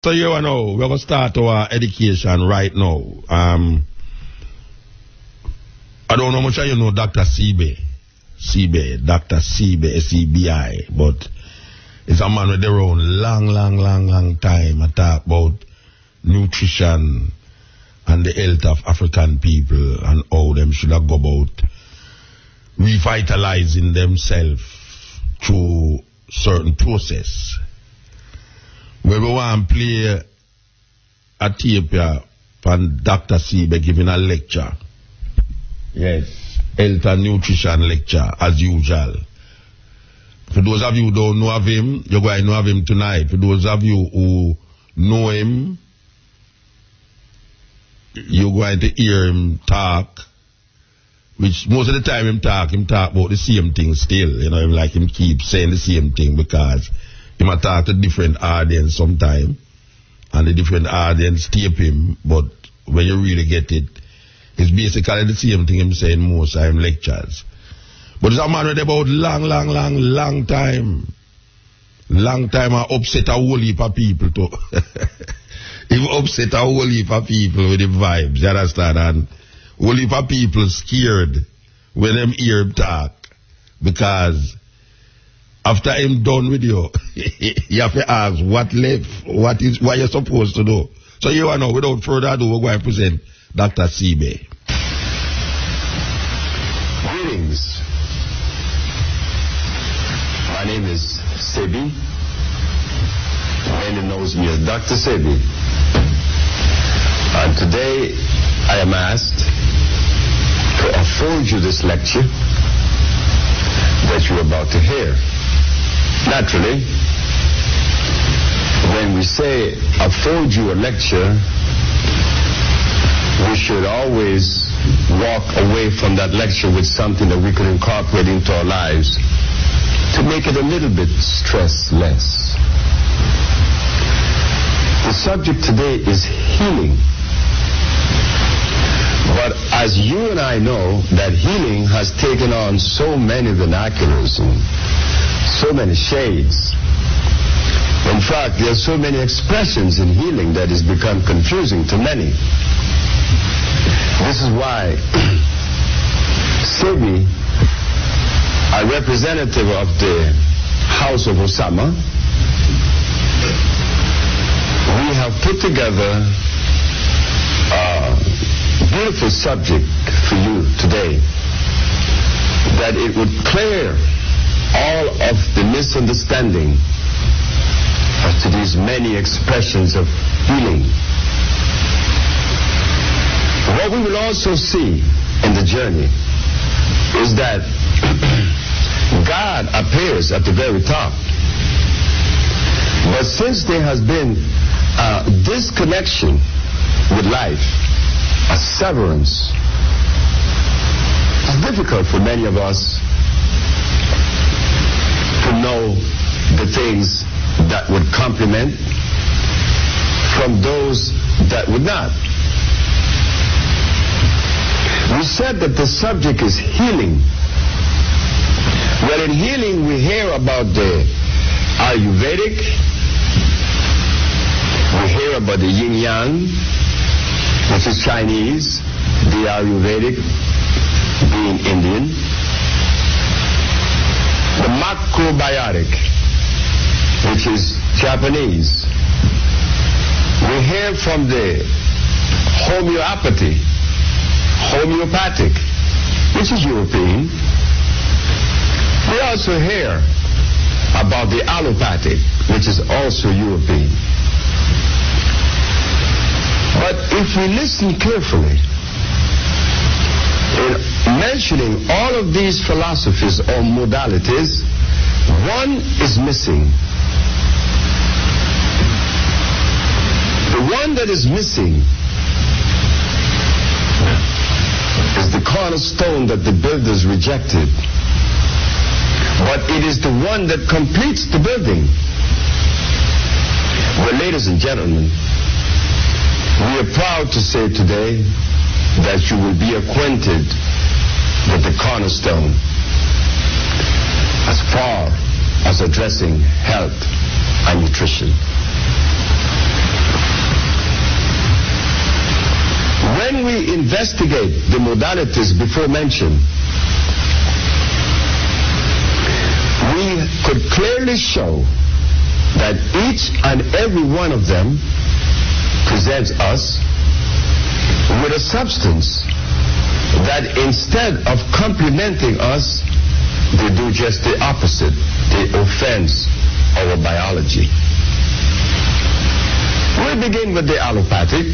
So you know, we're going to start our education right now. I don't know much of you know Dr. Sebi. Dr. Sebi, S-E-B-I. But it's a man with their own long time. I talk about nutrition and the health of African people and how them should have go about revitalizing themselves through certain process. Where we want to play a tape here from Dr. Sebi giving a lecture. Yes, health and nutrition lecture as usual. For those of you who don't know of him, you're going to know of him tonight. For those of you who know him, you're going to hear him talk, which most of the time him talk about the same thing still. You know, like him keep saying the same thing because he might talk to different audience sometime, and the different audience tape him, but when you really get it, it's basically the same thing him saying most of him lectures. But it's a man with about long time. Long time I upset a whole heap of people too. He upset a whole heap of people with the vibes, you understand? And whole heap of people scared when them hear him talk. Because after him done with you, you have to ask what left, what you're supposed to do. So you know, without further ado, we're going to present Dr. Sebi. Greetings. My name is Sebi. Many knows me as Dr. Sebi. And today I am asked to afford you this lecture that you're about to hear. Naturally, when we say afford you a lecture, we should always walk away from that lecture with something that we could incorporate into our lives to make it a little bit stressless. The subject today is healing. But as you and I know, that healing has taken on so many vernaculars and so many shades. In fact, there are so many expressions in healing that it's become confusing to many. This is why SEBI, a representative of the House of Osama, we have put together a beautiful subject for you today, that it would clear all of the misunderstanding as to these many expressions of healing. What we will also see in the journey is that God appears at the very top. But since there has been a disconnection with life, a severance, it's difficult for many of us to know the things that would complement from those that would not. We said that the subject is healing. Well, in healing we hear about the Ayurvedic, we hear about the yin yang, which is Chinese, the Ayurvedic being Indian, the macrobiotic, which is Japanese. We hear from the homeopathic, which is European. We also hear about the allopathic, which is also European. But if we listen carefully, in mentioning all of these philosophies or modalities, one is missing. The one that is missing is the cornerstone that the builders rejected. But it is the one that completes the building. Well, ladies and gentlemen, we are proud to say today that you will be acquainted with the cornerstone as far as addressing health and nutrition. we investigate the modalities before mentioned, we could clearly show that each and every one of them presents us with a substance that instead of complementing us, they do just the opposite. They offense our biology. We begin with the allopathic,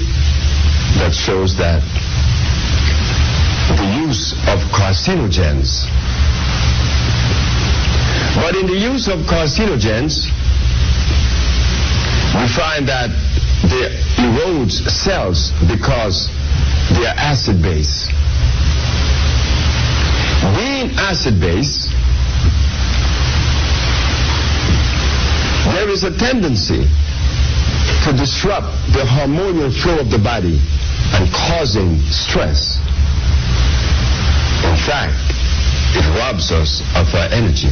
that shows that the use of carcinogens. But in the use of carcinogens, we find that they erodes cells because they are acid-base. Being acid-base, there is a tendency to disrupt the hormonal flow of the body and causing stress. In fact, it robs us of our energy.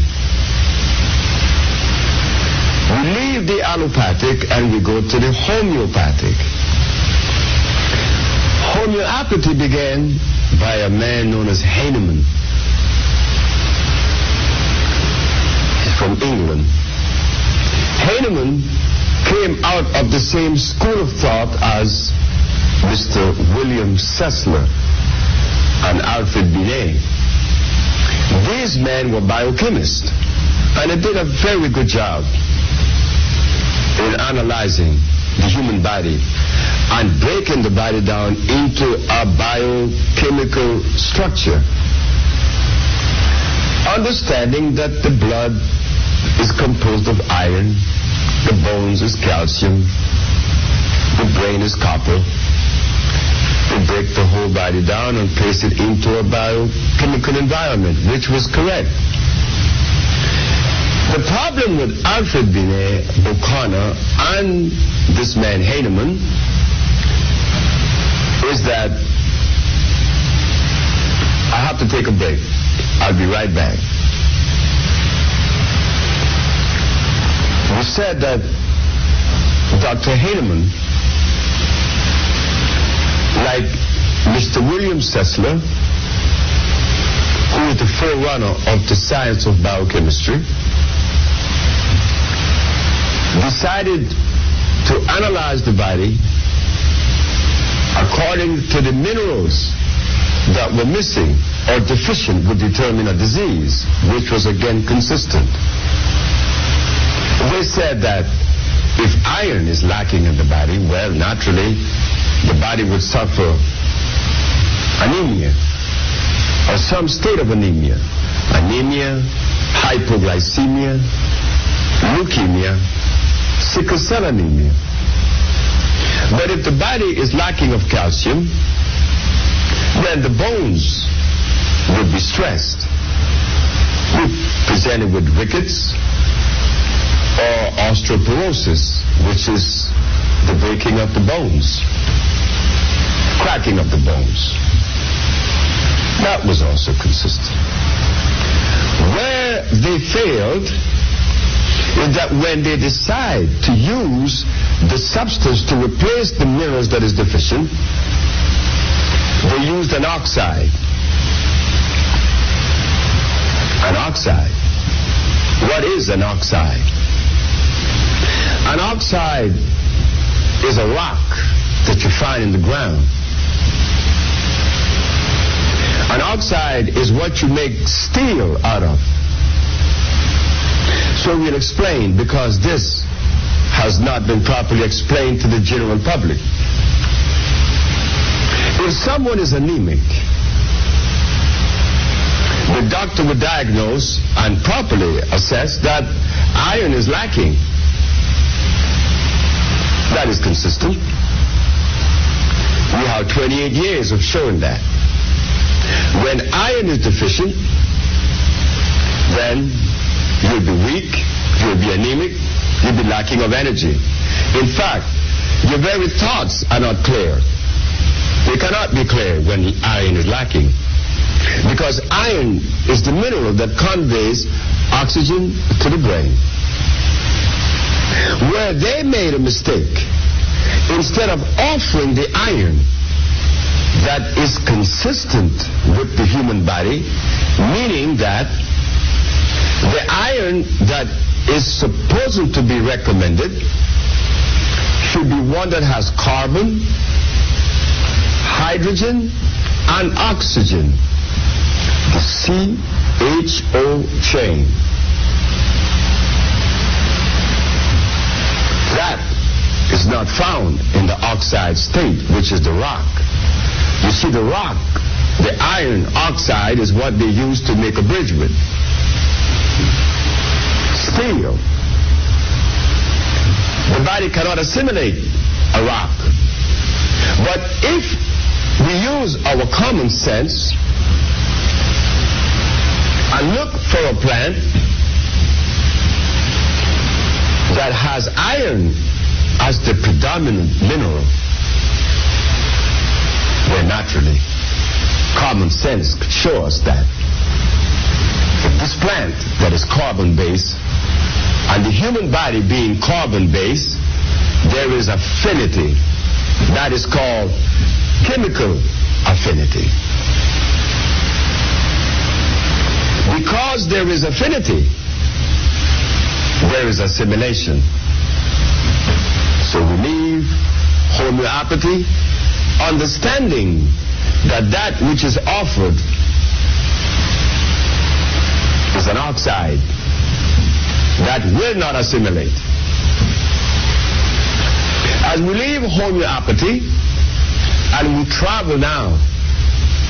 We leave the allopathic and we go to the homeopathic. Homeopathy began by a man known as Hahnemann. He's from England. Hahnemann came out of the same school of thought as Mr. William Sessler and Alfred Binet. These men were biochemists, and they did a very good job in analyzing the human body and breaking the body down into a biochemical structure, understanding that the blood is composed of iron, the bones is calcium, the brain is copper. They break the whole body down and place it into a biochemical environment, which was correct. The problem with Alfred Binet, O'Connor, and this man Hahnemann is that I have to take a break. I'll be right back. We said that Dr. Hahnemann, like Mr. William Sessler, who is the forerunner of the science of biochemistry, decided to analyze the body according to the minerals that were missing or deficient would determine a disease, which was again consistent. They said that if iron is lacking in the body, well, naturally, the body would suffer anemia or some state of anemia. Anemia, hypoglycemia, leukemia, sickle cell anemia. But if the body is lacking of calcium, then the bones would be stressed. We're presented with rickets or osteoporosis, which is the breaking of the bones, cracking of the bones. That was also consistent. Where they failed is that when they decide to use the substance to replace the minerals that is deficient, they used an oxide. An oxide. What is an oxide? An oxide is a rock that you find in the ground. An oxide is what you make steel out of. So we'll explain, because this has not been properly explained to the general public. If someone is anemic, the doctor would diagnose and properly assess that iron is lacking. That is consistent. We have 28 years of showing that. When iron is deficient, then you'll be weak, you'll be anemic, you'll be lacking of energy. In fact, your very thoughts are not clear. They cannot be clear when iron is lacking, because iron is the mineral that conveys oxygen to the brain. Where they made a mistake, instead of offering the iron, that is consistent with the human body, meaning that the iron that is supposed to be recommended should be one that has carbon, hydrogen, and oxygen, the CHO chain. That is not found in the oxide state, which is the rock. You see, the rock, the iron oxide, is what they use to make a bridge with. Steel. The body cannot assimilate a rock. But if we use our common sense and look for a plant that has iron as the predominant mineral, well, naturally, common sense shows us that if this plant that is carbon-based and the human body being carbon-based, there is affinity. That is called chemical affinity. Because there is affinity, there is assimilation. So we leave homeopathy understanding that that which is offered is an oxide that will not assimilate. As we leave homeopathy and we travel now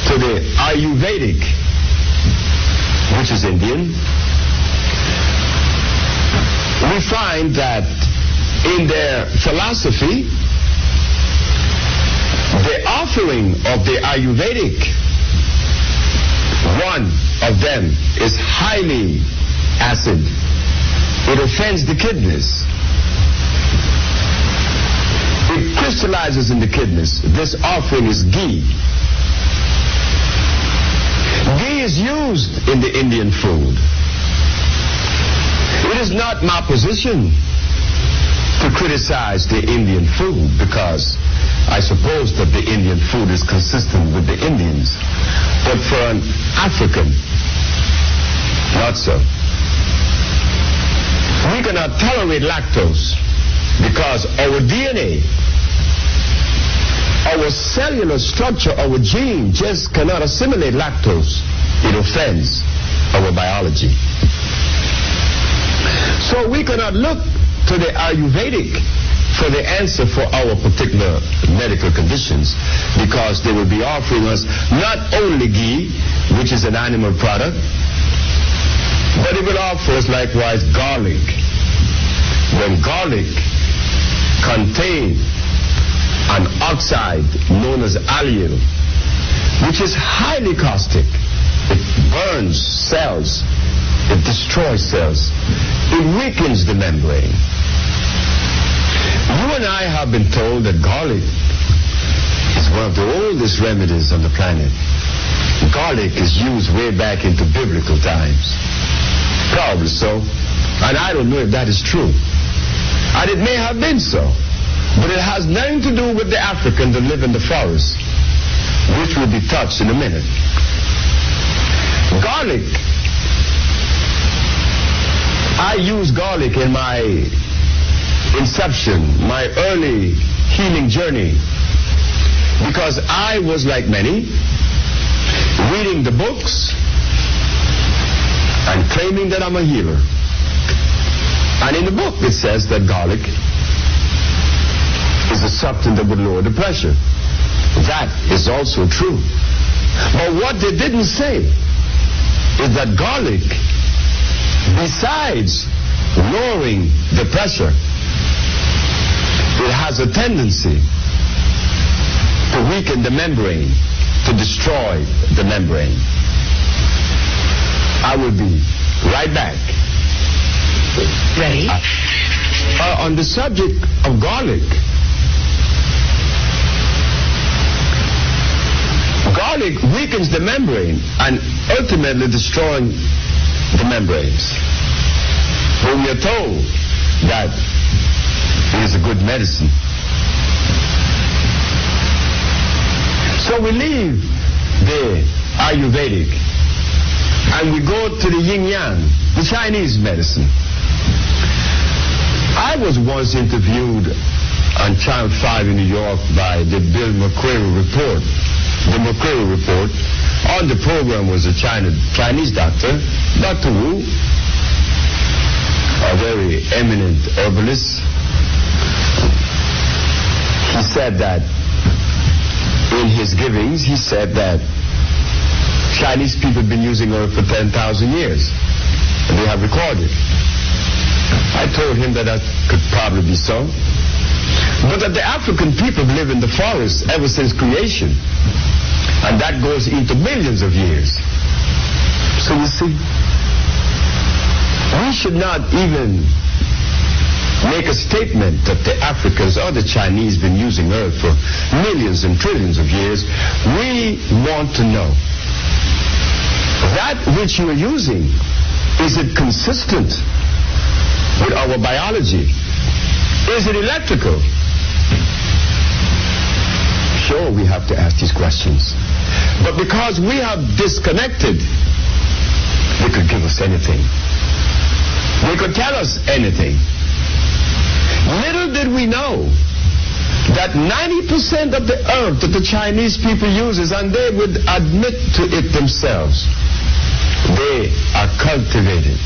to the Ayurvedic, which is Indian, we find that in their philosophy, the offering of the Ayurvedic, one of them is highly acid. It offends the kidneys. It crystallizes in the kidneys. This offering is ghee. Ghee is used in the Indian food. It is not my position to criticize the Indian food, because I suppose that the Indian food is consistent with the Indians. But for an African, not so. We cannot tolerate lactose because our DNA, our cellular structure, our gene just cannot assimilate lactose. It offends our biology. So we cannot look to the Ayurvedic for the answer for our particular medical conditions, because they will be offering us not only ghee, which is an animal product, but it will offer us likewise garlic. When garlic contains an oxide known as allyl, which is highly caustic, it burns cells, it destroys cells, it weakens the membrane. You and I have been told that garlic is one of the oldest remedies on the planet. Garlic is used way back into biblical times. Probably so. And I don't know if that is true. And it may have been so. But it has nothing to do with the African that live in the forest, which will be touched in a minute. Garlic. I use garlic in my inception, my early healing journey, because I was like many, reading the books and claiming that I'm a healer. And in the book it says that garlic is a substance that would lower the pressure. That is also true. But what they didn't say is that garlic, besides lowering the pressure, it has a tendency to weaken the membrane, to destroy the membrane. I will be right back. Ready? On the subject of garlic, garlic weakens the membrane and ultimately destroying the membranes. But we are told that it is a good medicine. So Now we leave the Ayurvedic and we go to the yin-yang, the Chinese medicine. I was once interviewed on Channel 5 in New York by the Bill McCreary Report. The McCreary Report. On the program was a Chinese doctor, Dr. Wu, a very eminent herbalist. He said that in his givings, he said that Chinese people have been using herb for 10,000 years. And they have recorded. I told him that could probably be so. But that the African people live in the forest ever since creation. And that goes into millions of years. So you see, we should not even make a statement that the Africans or the Chinese been using earth for millions and trillions of years. We want to know that which you are using, is it consistent with our biology? Is it electrical? Sure, we have to ask these questions. But because we have disconnected, they could give us anything. They could tell us anything. Little did we know that 90% of the earth that the Chinese people uses, and they would admit to it themselves, they are cultivated.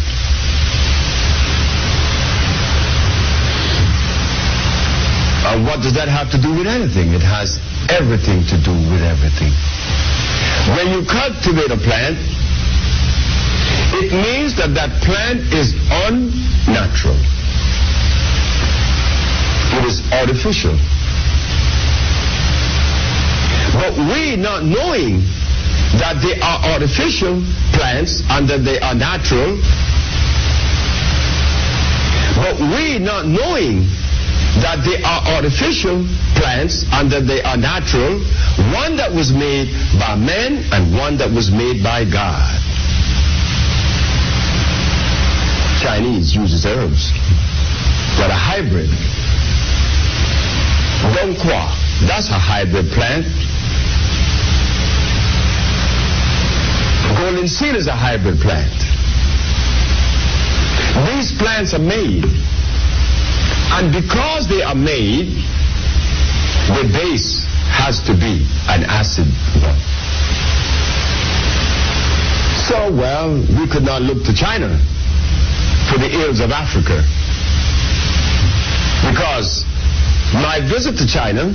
And what does that have to do with anything? It has everything to do with everything. When you cultivate a plant, it means that that plant is unnatural. It is artificial. But we, not knowing that they are artificial plants and that they are natural, but we, not knowing that they are artificial plants and that they are natural, one that was made by men and one that was made by God. Chinese uses herbs that are hybrid. Dongqua, that's a hybrid plant. Golden seal is a hybrid plant. These plants are made, and because they are made, the base has to be an acid one. So, well, we could not look to China for the ills of Africa. Because my visit to China,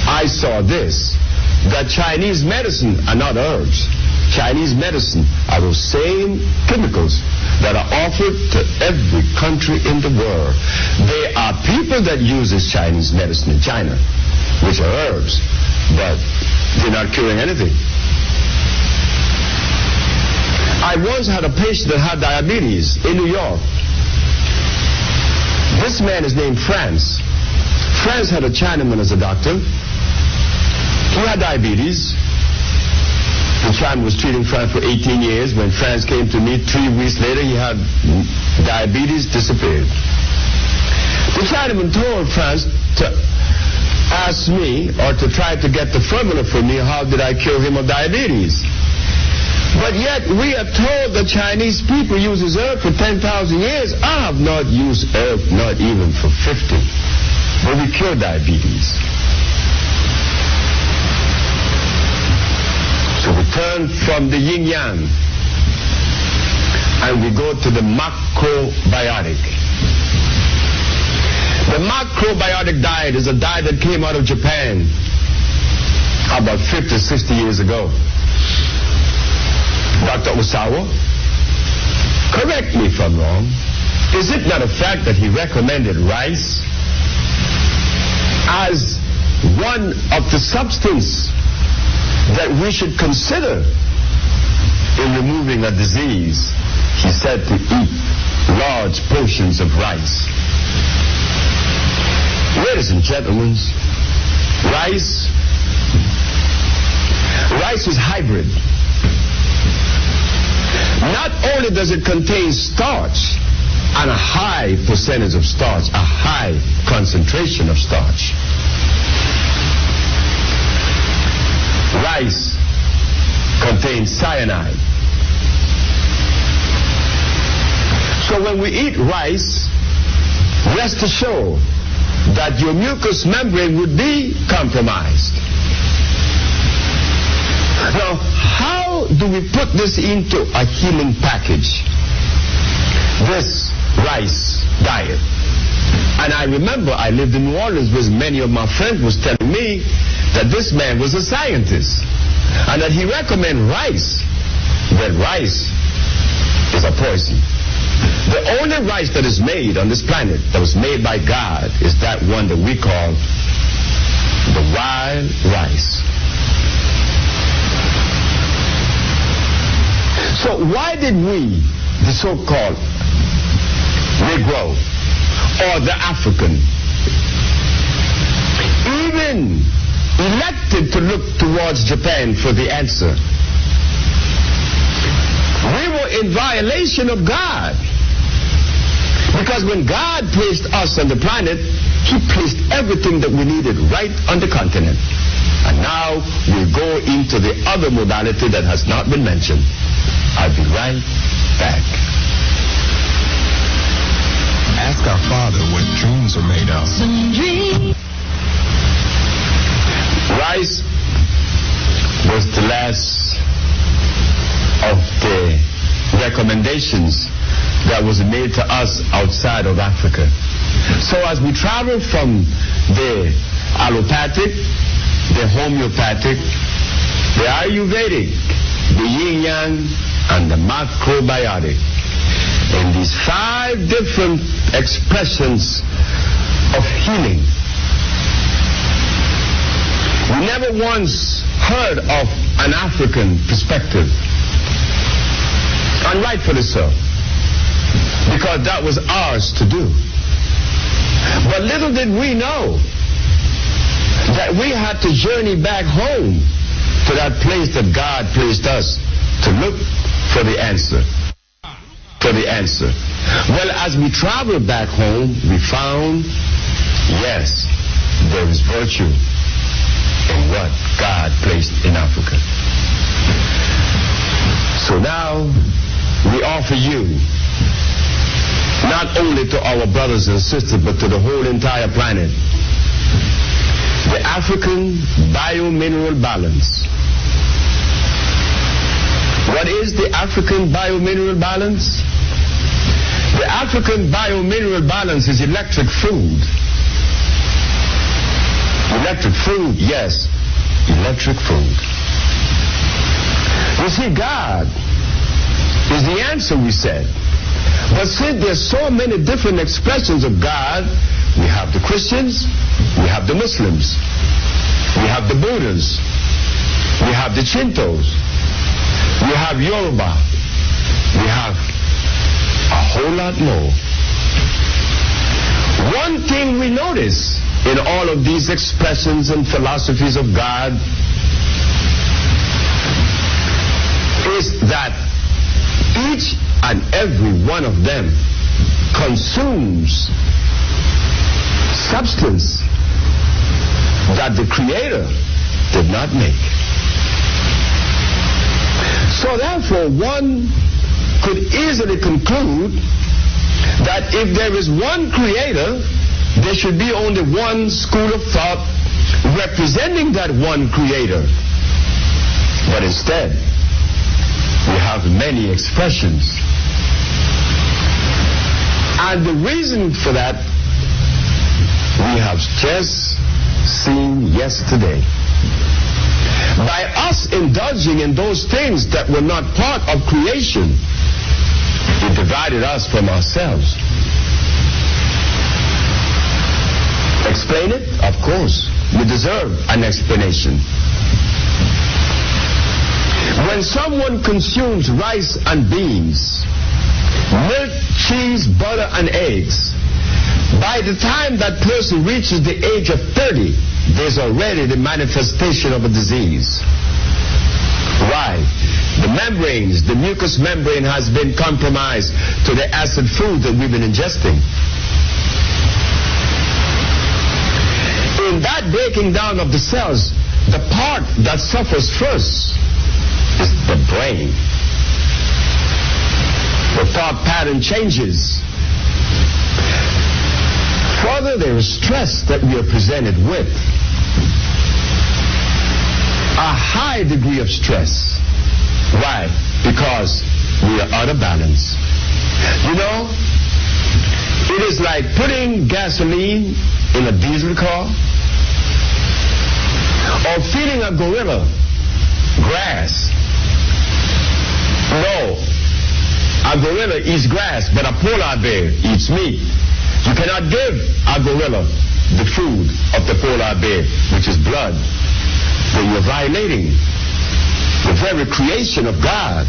I saw this, that Chinese medicine are not herbs. Chinese medicine are those same chemicals that are offered to every country in the world. There are people that use this Chinese medicine in China, which are herbs, but they're not curing anything. I once had a patient that had diabetes in New York. This man is named France. France had a Chinaman as a doctor. He had diabetes. The Chinaman was treating France for 18 years. When France came to me 3 weeks later, he had diabetes, disappeared. The Chinaman told France to ask me or to try to get the formula for me, how did I cure him of diabetes? But yet we are told the Chinese people uses herb for 10,000 years. I have not used herb, not even for 50. But we cure diabetes. So we turn from the yin-yang and we go to the macrobiotic. The macrobiotic diet is a diet that came out of Japan about 50, 60 years ago. Dr. Osawa, correct me if I'm wrong. Is it not a fact that he recommended rice as one of the substance that we should consider in removing a disease? He said to eat large portions of rice. Ladies and gentlemen, rice is hybrid. Not only does it contain starch, and a high percentage of starch, a high concentration of starch. cyanide. So when we eat rice, rest assured that your mucous membrane would be compromised. Now, how do we put this into a healing package? This rice diet. And I remember I lived in New Orleans with many of my friends was telling me that this man was a scientist and that he recommended rice. That rice is a poison. The only rice that is made on this planet that was made by God is that one that we call the wild rice. So why did we, the so-called Negro or the African, even elected to look towards Japan for the answer? We were in violation of God. Because when God placed us on the planet, he placed everything that we needed right on the continent. And now we'll go into the other modality that has not been mentioned. I'll be right back. Ask our Father what dreams are made of. Rice was the last of the recommendations that was made to us outside of Africa. So as we travel from the allopathic, the homeopathic, the Ayurvedic, the yin-yang, and the macrobiotic, in these 5 different expressions of healing, we never once heard of an African perspective. And rightfully so, because that was ours to do. But little did we know that we had to journey back home to that place that God placed us to look for the answer. For the answer. Well, as we traveled back home, we found, yes, there is virtue in what God placed in Africa. So now we offer you, not only to our brothers and sisters, but to the whole entire planet, the African biomineral balance. What is the African biomineral balance? The African biomineral balance is electric food. Electric food, yes, electric food. You see, God is the answer, we said. But since there's so many different expressions of God, we have the Christians, we have the Muslims, we have the Buddhas, we have the Shintos, we have Yoruba, we have a whole lot more. One thing we notice in all of these expressions and philosophies of God is that each and every one of them consumes substance that the Creator did not make. So therefore, one could easily conclude that if there is one Creator, there should be only one school of thought representing that one Creator. But instead, we have many expressions. And the reason for that, we have just seen yesterday. By us indulging in those things that were not part of creation, it divided us from ourselves. Explain it? Of course. We deserve an explanation. When someone consumes rice and beans, milk, cheese, butter, and eggs, by the time that person reaches the age of 30, there's already the manifestation of a disease. Why? The membranes, the mucous membrane has been compromised to the acid food that we've been ingesting. In that breaking down of the cells, the part that suffers first is the brain. The thought pattern changes. Further, there is stress that we are presented with. A high degree of stress. Why? Because we are out of balance. You know, it is like putting gasoline in a diesel car or feeding a gorilla grass. No, a gorilla eats grass, but a polar bear eats meat. You cannot give a gorilla the food of the polar bear, which is blood. Then you're violating the very creation of God.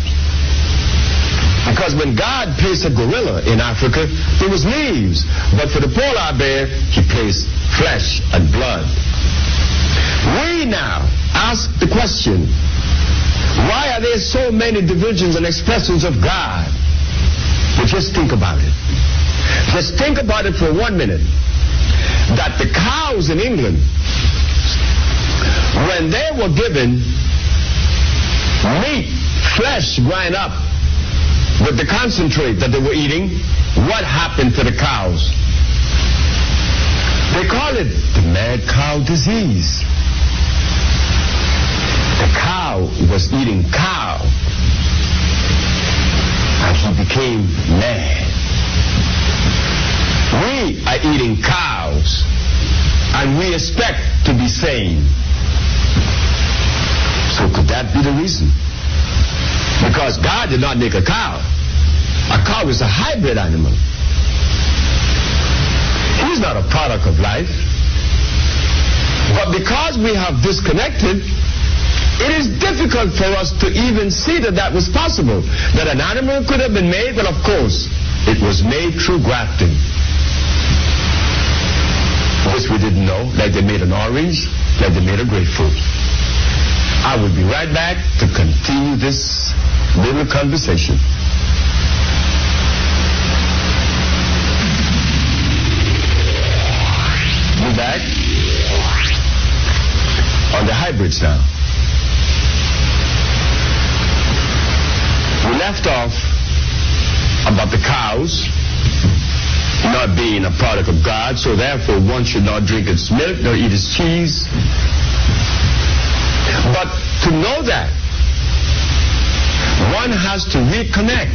Because when God placed a gorilla in Africa, there was leaves. But for the polar bear, he placed flesh and blood. We now ask the question, why are there so many divisions and expressions of God? But just think about it. Just think about it for 1 minute. That the cows in England, when they were given meat, flesh grind up with the concentrate that they were eating, what happened to the cows? They call it the mad cow disease. The cow was eating cow, and he became mad. We are eating cows, and we expect to be sane. So could that be the reason? Because God did not make a cow. A cow is a hybrid animal. He's not a product of life. But because we have disconnected, it is difficult for us to even see that that was possible. That an animal could have been made, but of course, it was made through grafting. Which we didn't know, like they made an orange, like they made a grapefruit. I will be right back to continue this little conversation. Be back on the hybrids now. We left off about the cows not being a product of God, so therefore one should not drink its milk nor eat its cheese. But to know that, one has to reconnect.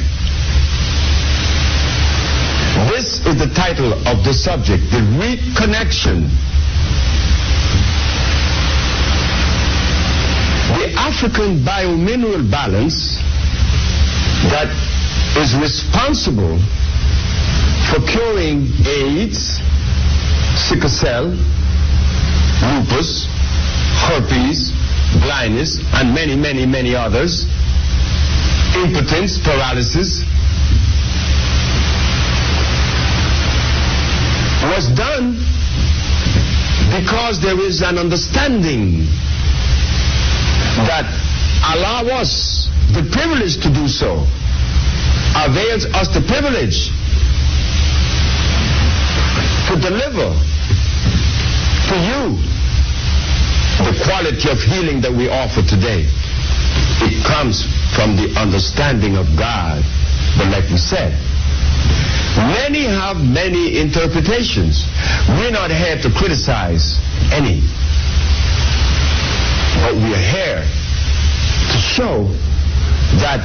This is the title of the subject, the reconnection. The African biomineral balance that is responsible for curing AIDS, sickle cell, lupus, herpes, blindness, and many, many, many others, impotence, paralysis, was done because there is an understanding that allow us the privilege to do so, avails us the privilege to deliver to you the quality of healing that we offer today. It comes from the understanding of God. But like we said, many have many interpretations. We're not here to criticize any. But we are here to show that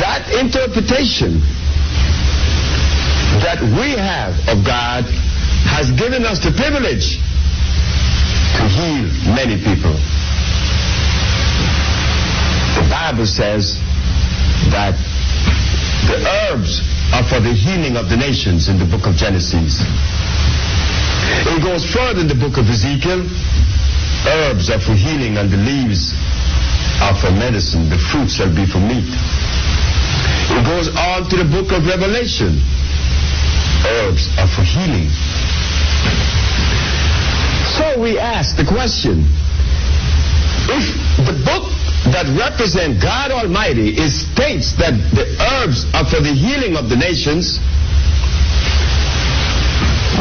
that interpretation that we have of God has given us the privilege to heal many people. The Bible says that the herbs are for the healing of the nations in the book of Genesis. It goes further in the book of Ezekiel. Herbs are for healing and the leaves are for medicine. The fruit shall be for meat. It goes on to the book of Revelation. Herbs are for healing. So we ask the question, if the book that represents God Almighty states that the herbs are for the healing of the nations,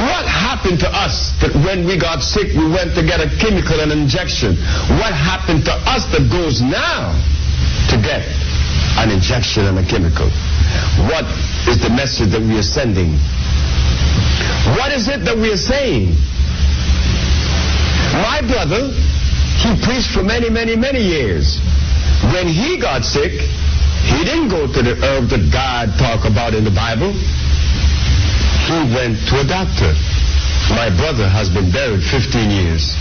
What happened to us that when we got sick, we went to get a chemical and injection? What happened to us that goes now to get an injection and a chemical? What is the message that we are sending? What is it that we are saying? My brother, he preached for many, many, many years. When he got sick, he didn't go to the herb that God talked about in the Bible. He went to a doctor. My brother has been buried 15 years.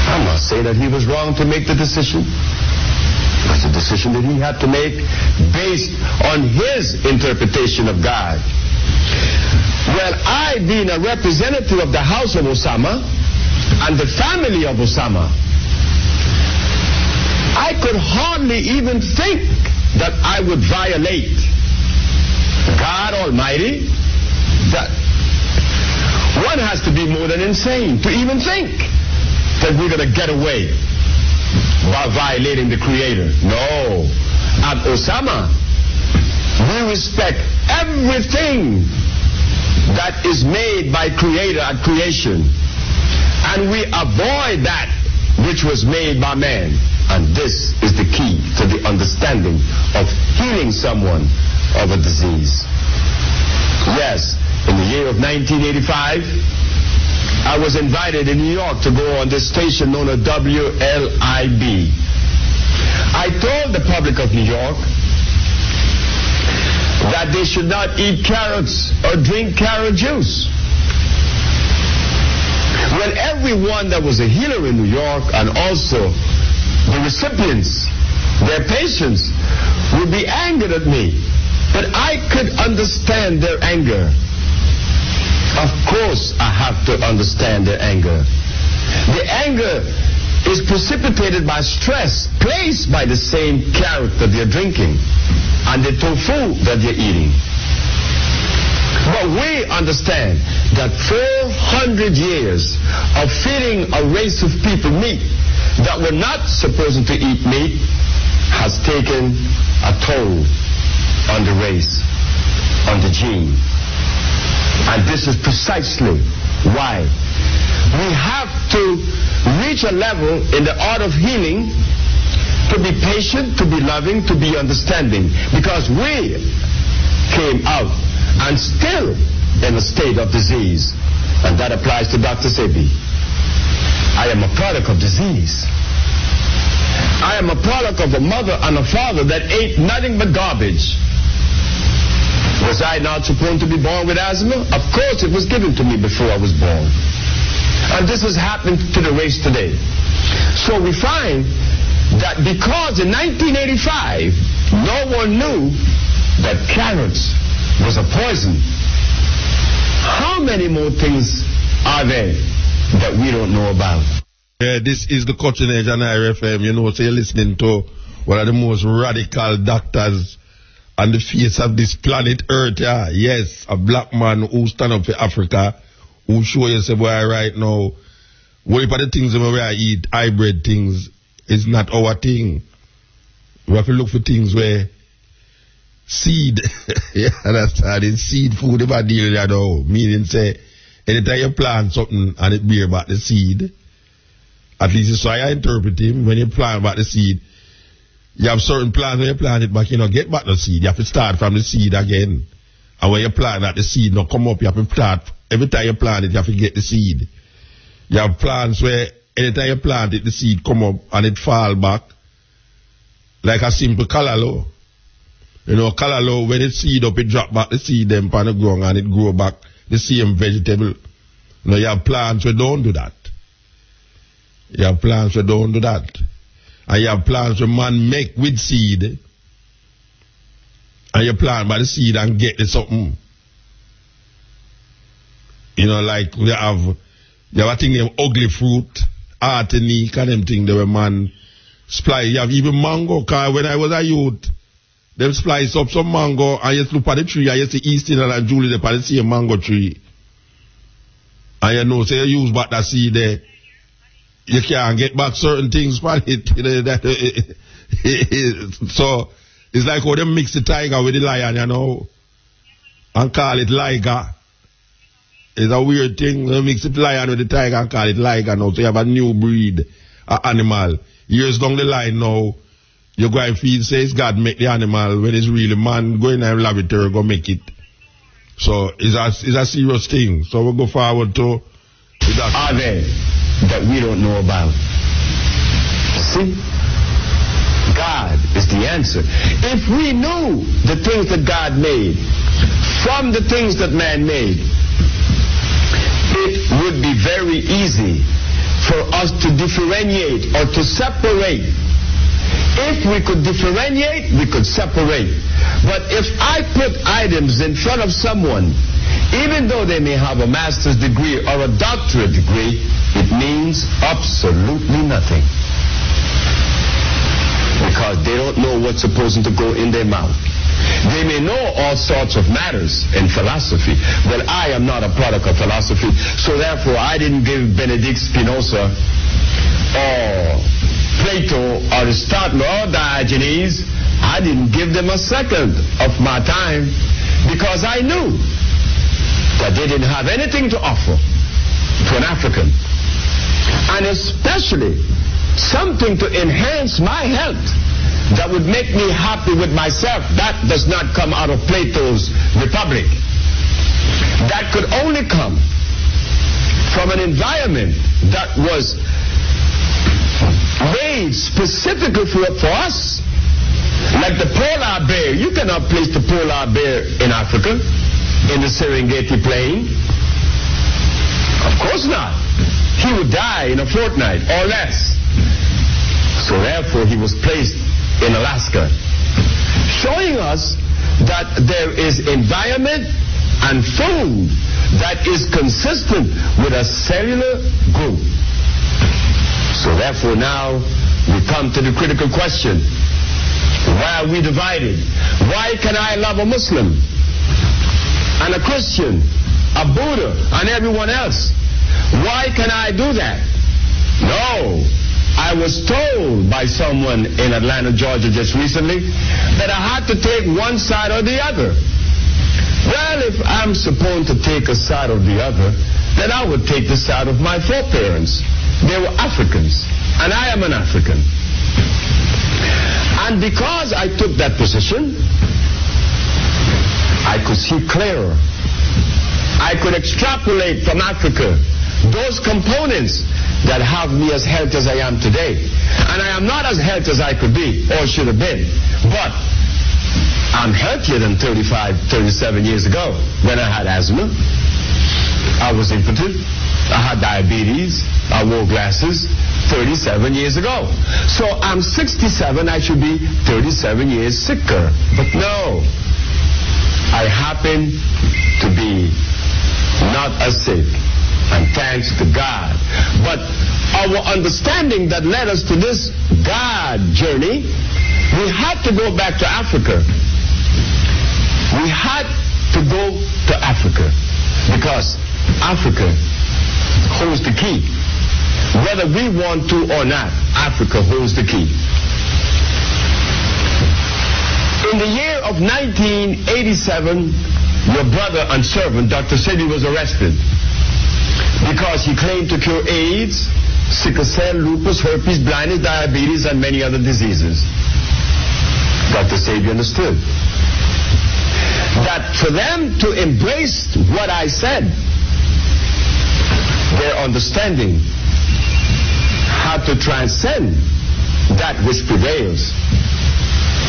I'm not saying that he was wrong to make the decision. It was a decision that he had to make based on his interpretation of God. Well, I, being a representative of the house of Osama and the family of Osama, I could hardly even think that I would violate God Almighty. That one has to be more than insane to even think that we're going to get away by violating the Creator. No. At Osama, we respect everything that is made by Creator at creation, and we avoid that which was made by man. And this is the key to the understanding of healing someone of a disease. Yes, in the year of 1985, I was invited in New York to go on this station known as WLIB. I told the public of New York that they should not eat carrots or drink carrot juice. Well, everyone that was a healer in New York, and also the recipients, their patients, would be angered at me. But I could understand their anger. Of course, I have to understand their anger. The anger is precipitated by stress placed by the same carrot that they're drinking and the tofu that they're eating. But we understand that 400 years of feeding a race of people meat that were not supposed to eat meat has taken a toll on the race, on the gene. And this is precisely why we have to reach a level in the art of healing to be patient, to be loving, to be understanding, because we came out and still in a state of disease. And that applies to Dr. Sebi. I am a product of disease. I am a product of a mother and a father that ate nothing but garbage. Was I not supposed to be born with asthma? Of course, it was given to me before I was born. And this has happened to the race today. So we find that because in 1985, no one knew that carrots was a poison. How many more things are there that we don't know about? Yeah, this is the Cutting Edge on IRFM. You know, so you're listening to one of the most radical doctors on the face of this planet Earth. Yeah. Yes, a black man who stand up for Africa, who show you say, boy, right now, what about the things that we eat, hybrid things, is not our thing. We have to look for things where seed, yeah, understand, it's seed food, if I deal with that all. Meaning, say, anytime you plant something and it bear back the seed, at least it's why I interpret him, when you plant back the seed, you have certain plants when you plant it back, you know, get back the seed. You have to start from the seed again. And when you plant that, the seed not come up, you have to start. Every time you plant it, you have to get the seed. You have plants where anytime you plant it, the seed come up and it fall back. Like a simple callaloo. You know, callaloo, when it seed up, it drop back the seed them on the ground and it grow back the same vegetable. You know, you have plants where don't do that. You have plants where don't do that. And you have plants where man make with seed. And you plant by the seed and get the something. You know, like you have a thing named ugly fruit, artenic and them thing that where man splice. You have even mango, cause when I was a youth, them splice up some mango and you look at the tree and you see Easton and Julie they probably see a mango tree. And you know, say you use back that seed there. You can't get back certain things from it. You know, so it's like how they mix the tiger with the lion, you know, and call it liger. It's a weird thing. They mix it lion with the tiger and call it liger now. So you have a new breed of animal. Years down the line now, you go and feed, says God make the animal when it's really man go in and laboratory go make it. So it's a serious thing. So we'll go forward to that. Are there that we don't know about? See? God is the answer. If we knew the things that God made from the things that man made, it would be very easy for us to differentiate or to separate. If we could differentiate, we could separate. But if I put items in front of someone, even though they may have a master's degree or a doctorate degree, it means absolutely nothing. Because they don't know what's supposed to go in their mouth. They may know all sorts of matters in philosophy. Well, I am not a product of philosophy, so therefore I didn't give Benedict Spinoza or Plato, Aristotle, or Diogenes. I didn't give them a second of my time because I knew that they didn't have anything to offer to an African. And especially something to enhance my health that would make me happy with myself. That does not come out of Plato's Republic. That could only come from an environment that was made specifically for us. Like the polar bear. You cannot place the polar bear in Africa, in the Serengeti plain. Of course not. He would die in a fortnight or less. So therefore he was placed in Alaska, showing us that there is environment and food that is consistent with a cellular group. So therefore now we come to the critical question. Why are we divided? Why can I love a Muslim and a Christian, a Buddha and everyone else? Why can I do that? No. I was told by someone in Atlanta, Georgia just recently that I had to take one side or the other. Well, if I'm supposed to take a side or the other, then I would take the side of my foreparents. They were Africans, and I am an African. And because I took that position, I could see clearer. I could extrapolate from Africa those components that have me as healthy as I am today. And I am not as healthy as I could be or should have been. But I'm healthier than 35, 37 years ago when I had asthma. I was impotent. I had diabetes. I wore glasses 37 years ago. So I'm 67. I should be 37 years sicker. But no. I happen to be not as sick. And thanks to God. But our understanding that led us to this God journey, we had to go back to Africa. We had to go to Africa because Africa holds the key. Whether we want to or not, Africa holds the key. In the year of 1987, your brother and servant, Dr. Sebi, was arrested because he claimed to cure AIDS, sickle cell, lupus, herpes, blindness, diabetes, and many other diseases. Dr. Sebi understood that for them to embrace what I said, their understanding had to transcend that which prevails.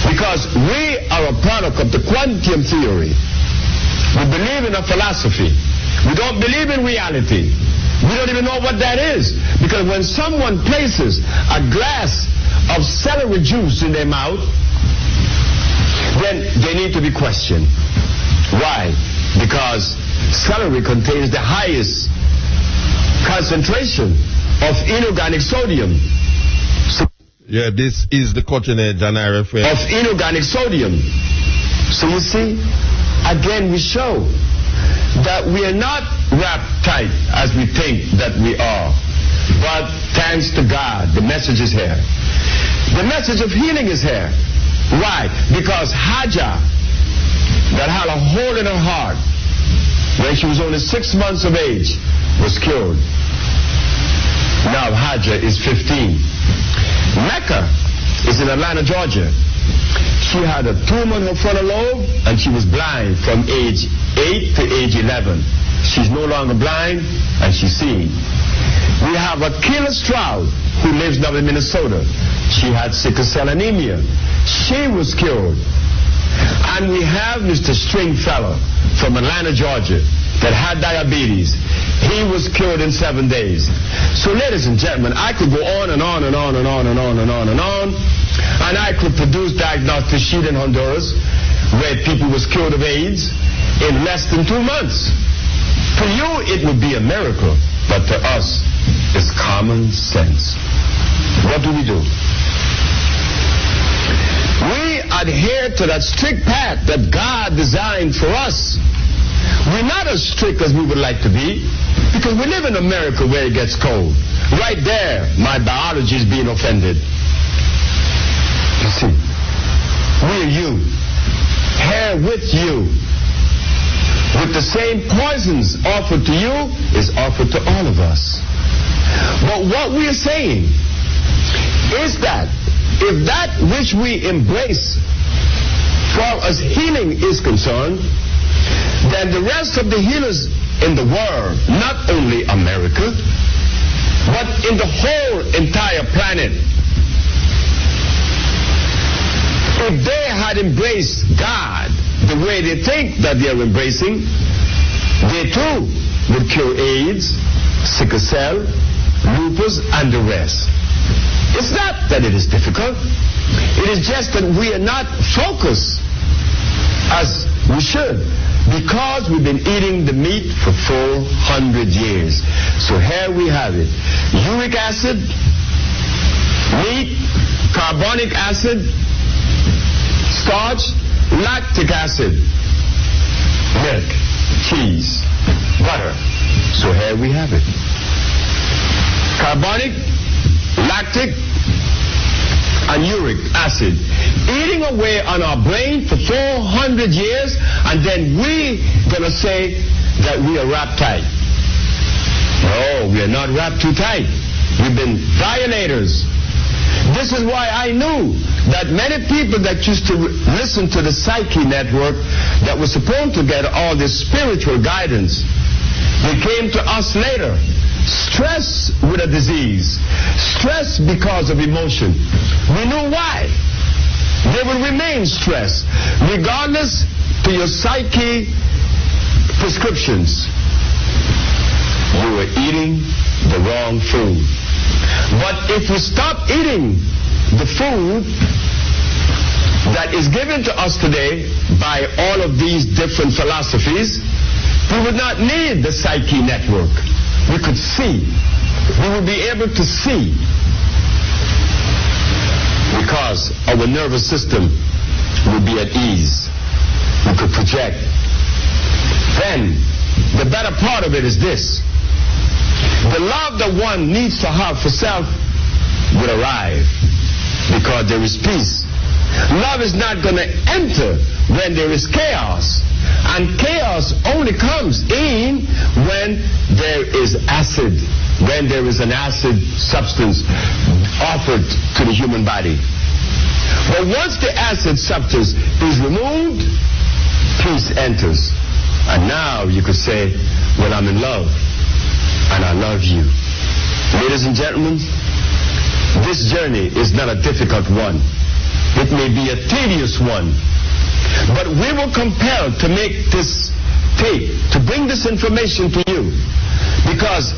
Because we are a product of the quantum theory. We believe in a philosophy. We don't believe in reality. We don't even know what that is. Because when someone places a glass of celery juice in their mouth, then they need to be questioned. Why? Because celery contains the highest concentration of inorganic sodium. Yeah, this is the cutting edge, and I refer of inorganic sodium. So you see, again we show that we are not wrapped tight as we think that we are. But thanks to God, the message is here. The message of healing is here. Why? Because Hajar, that had a hole in her heart, when she was only 6 months of age, was cured. Now Hajra is 15. Mecca is in Atlanta, Georgia. She had a tumor in her frontal lobe and she was blind from age 8 to age 11. She's no longer blind and she's seeing. We have Akila Stroud who lives now in Minnesota. She had sickle cell anemia. She was cured. And we have Mr. Stringfellow from Atlanta, Georgia, that had diabetes. He was cured in 7 days. So, ladies and gentlemen, I could go on and on and on and on and on and on and on, and I could produce diagnostic sheet in Honduras where people was cured of AIDS in less than 2 months. To you, it would be a miracle, but to us, it's common sense. What do? We adhere to that strict path that God designed for us. We're not as strict as we would like to be, because we live in America where it gets cold. Right there, my biology is being offended. You see, we're you, here with you. With the same poisons offered to you is offered to all of us. But what we're saying is that if that which we embrace far as healing is concerned, then the rest of the healers in the world, not only America, but in the whole entire planet, if they had embraced God the way they think that they're embracing, they too would cure AIDS, sickle cell, lupus, and the rest. It's not that it is difficult. It is just that we are not focused as we should, because we've been eating the meat for 400 years. So here we have it. Uric acid, meat, carbonic acid, starch, lactic acid, milk, cheese, butter. So here we have it. Carbonic, lactic, and uric acid eating away on our brain for 400 years, and then we gonna say that we are wrapped tight. No, we are not wrapped too tight. We've been violators. This is why I knew that many people that used to listen to the Psyche Network that was supposed to get all this spiritual guidance, they came to us later. Stress with a disease. Stress because of emotion. We knew why. They will remain stressed, regardless to your psyche prescriptions. You were eating the wrong food. But if we stop eating the food that is given to us today by all of these different philosophies, we would not need the Psyche Network. We could see. We would be able to see, because our nervous system would be at ease. We could project. Then, the better part of it is this. The love that one needs to have for self would arrive, because there is peace. Love is not going to enter when there is chaos. And chaos only comes in when there is acid, when there is an acid substance offered to the human body. But once the acid substance is removed, peace enters. And now you could say, well, I'm in love, and I love you. Ladies and gentlemen, this journey is not a difficult one. It may be a tedious one. But we were compelled to make this tape, to bring this information to you, because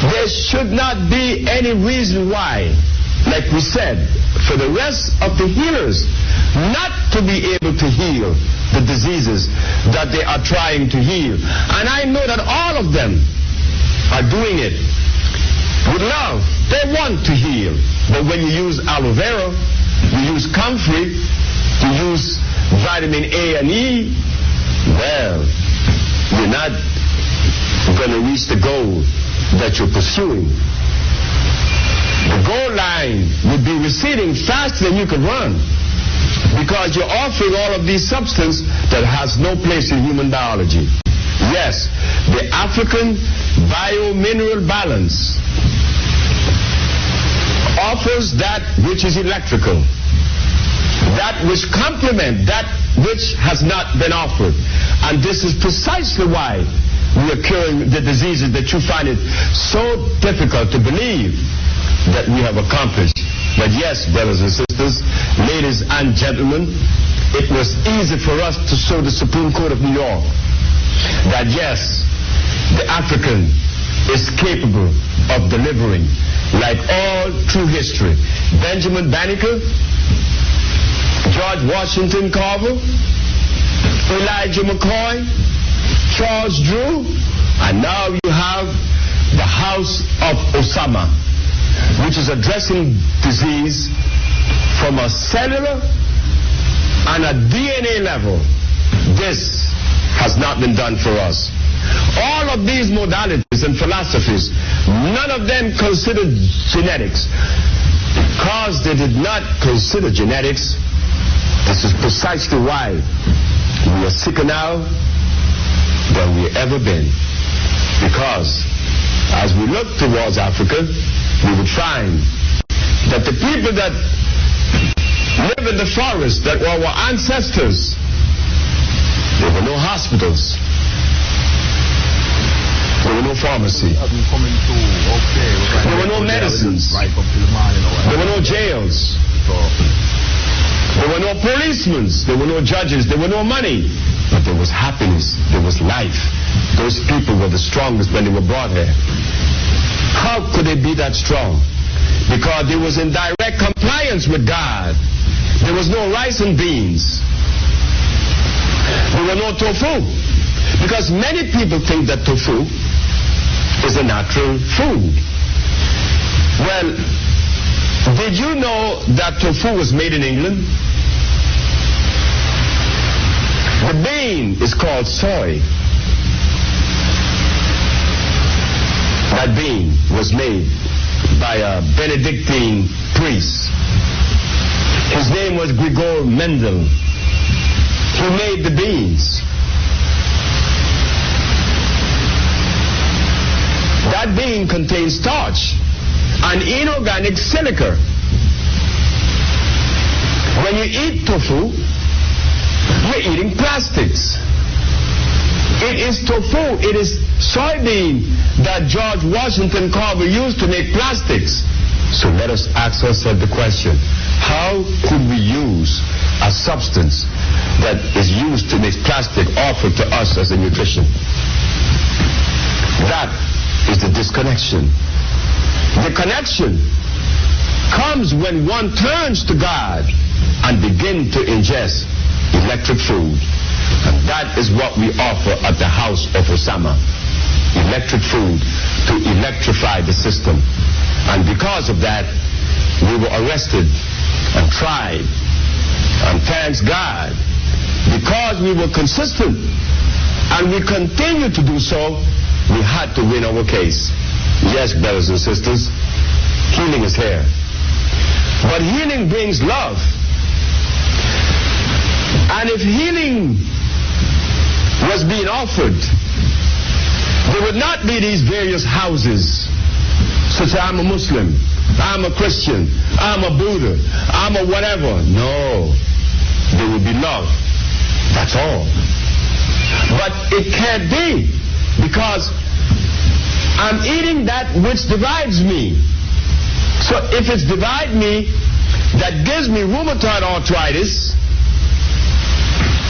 there should not be any reason why, like we said, for the rest of the healers not to be able to heal the diseases that they are trying to heal. And I know that all of them are doing it with love. They want to heal. But when you use aloe vera, you use comfrey, you use vitamin A and E, well, you're not going to reach the goal that you're pursuing. The goal line would be receding faster than you could run. Because you're offering all of these substances that has no place in human biology. Yes, the African biomineral balance offers that which is electrical, that which complements that which has not been offered. And this is precisely why we are curing the diseases that you find it so difficult to believe that we have accomplished. But yes, brothers and sisters, ladies and gentlemen, it was easy for us to show the Supreme Court of New York that yes, the African is capable of delivering, like all true history. Benjamin Banneker, George Washington Carver, Elijah McCoy, Charles Drew, and now you have the House of Osama, which is addressing disease from a cellular and a DNA level. This has not been done for us. All of these modalities and philosophies, none of them considered genetics. Because they did not consider genetics, this is precisely why we are sicker now than we've ever been. Because as we look towards Africa, we would find that the people that live in the forest, that were our ancestors, there were no hospitals. There were no pharmacy. There were no medicines. There were no jails. There were no policemen. There were no judges. There were no money. But there was happiness. There was life. Those people were the strongest when they were brought here. How could they be that strong? Because they was in direct compliance with God. There was no rice and beans. There were no tofu. Because many people think that tofu is a natural food. Well, did you know that tofu was made in England? The bean is called soy. That bean was made by a Benedictine priest. His name was Grigor Mendel. He made the beans. That bean contains starch and inorganic silica. When you eat tofu, you're eating plastics. It is tofu, it is soybean that George Washington Carver used to make plastics. So let us ask ourselves the question, how could we use a substance that is used to make plastic offered to us as a nutrition? That is the disconnection. The connection comes when one turns to God and begin to ingest electric food. And that is what we offer at the House of Osama. Electric food to electrify the system. And because of that, we were arrested and tried. And thanks God, because we were consistent and we continue to do so, we had to win our case. Yes, brothers and sisters, healing is here. But healing brings love. And if healing was being offered, there would not be these various houses, such as I'm a Muslim, I'm a Christian, I'm a Buddha, I'm a whatever. No, there would be love. That's all. But it can't be, because I'm eating that which divides me. So if it's divide me, that gives me rheumatoid arthritis,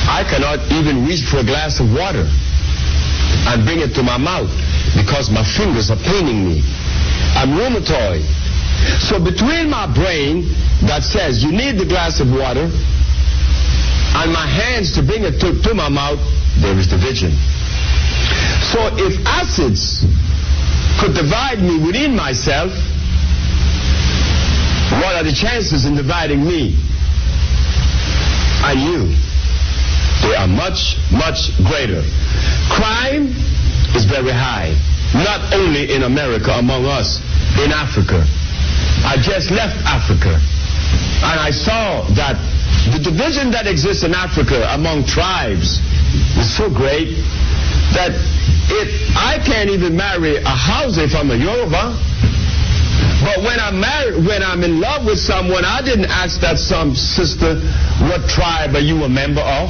I cannot even reach for a glass of water and bring it to my mouth because my fingers are paining me. I'm rheumatoid. So between my brain that says you need the glass of water and my hands to bring it to my mouth, there is division. So if acids could divide me within myself, what are the chances in dividing me and you? They are much, much greater. Crime is very high, not only in America, among us, in Africa. I just left Africa. And I saw that the division that exists in Africa among tribes is so great that I can't even marry a Hausa if I'm a Yoruba. But when I'm in love with someone, I didn't ask that some sister, what tribe are you a member of?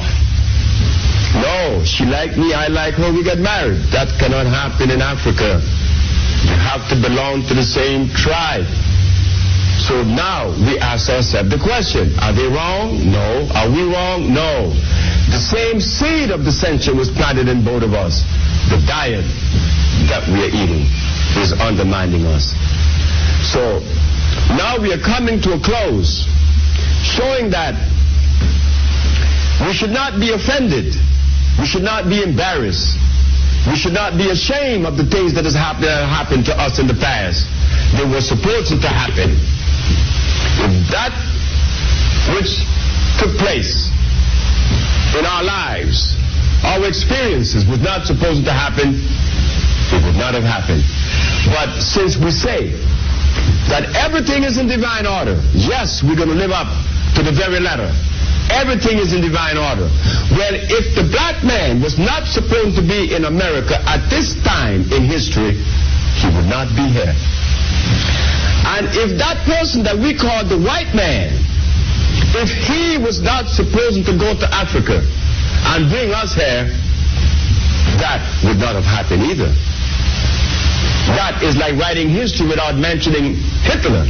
No, she liked me, I like her, we get married. That cannot happen in Africa. You have to belong to the same tribe. So now we ask ourselves the question, are they wrong? No. Are we wrong? No. The same seed of dissension was planted in both of us. The diet that we are eating is undermining us. So now we are coming to a close, showing that we should not be offended. We should not be embarrassed. We should not be ashamed of the things that have happened to us in the past. They were supposed to happen. If that which took place in our lives, our experiences, was not supposed to happen, it would not have happened. But since we say that everything is in divine order, yes, we're going to live up to the very letter. Everything is in divine order. Well, if the black man was not supposed to be in America at this time in history, he would not be here. And if that person that we call the white man, if he was not supposed to go to Africa and bring us here, that would not have happened either. That is like writing history without mentioning Hitler.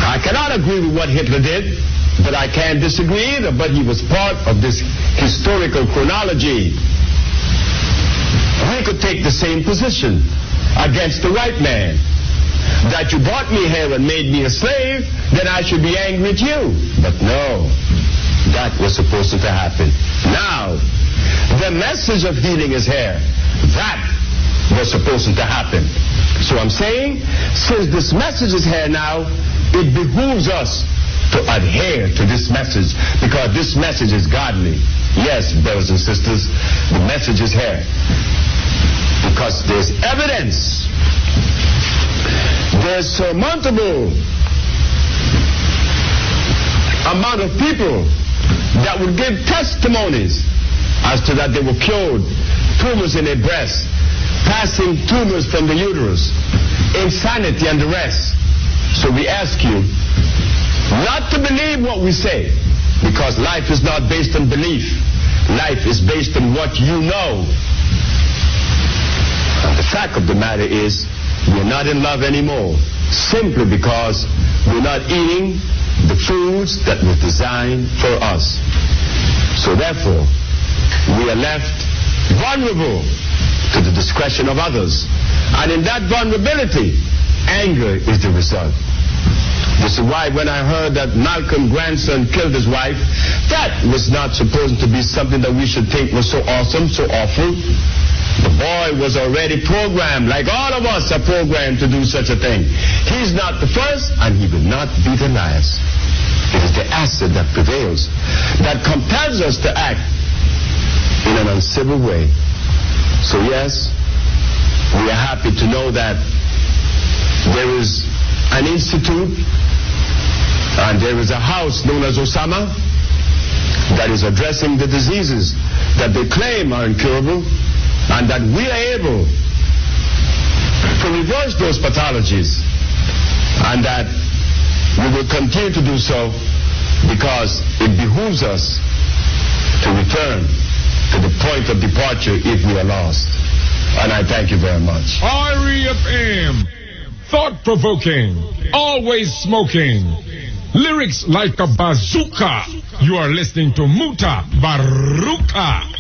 I cannot agree with what Hitler did, but I can't disagree either. But he was part of this historical chronology. We could take the same position against the white man. That you brought me here and made me a slave, then I should be angry at you. But no, that was supposed to happen. Now, the message of healing is here. That was supposed to happen. So I'm saying, since this message is here now, it behooves us to adhere to this message, because this message is godly. Yes, brothers and sisters, the message is here. Because there's evidence. There's surmountable amount of people that would give testimonies as to that they were cured, tumors in their breast, passing tumors from the uterus, insanity and the rest. So we ask you not to believe what we say, because life is not based on belief. Life is based on what you know. And the fact of the matter is, we're not in love anymore, simply because we're not eating the foods that were designed for us. So therefore, we are left vulnerable to the discretion of others. And in that vulnerability, anger is the result. This is why when I heard that Malcolm's grandson killed his wife, that was not supposed to be something that we should think was so awesome, so awful. The boy was already programmed, like all of us are programmed to do such a thing. He's not the first, and he will not be the last. It is the acid that prevails, that compels us to act in an uncivil way. So yes, we are happy to know that there is an institute and there is a house known as Osama that is addressing the diseases that they claim are incurable, and that we are able to reverse those pathologies, and that we will continue to do so because it behooves us to return to the point of departure if we are lost. And I thank you very much. REFM, thought-provoking, always smoking, lyrics like a bazooka. You are listening to Muta Baruka.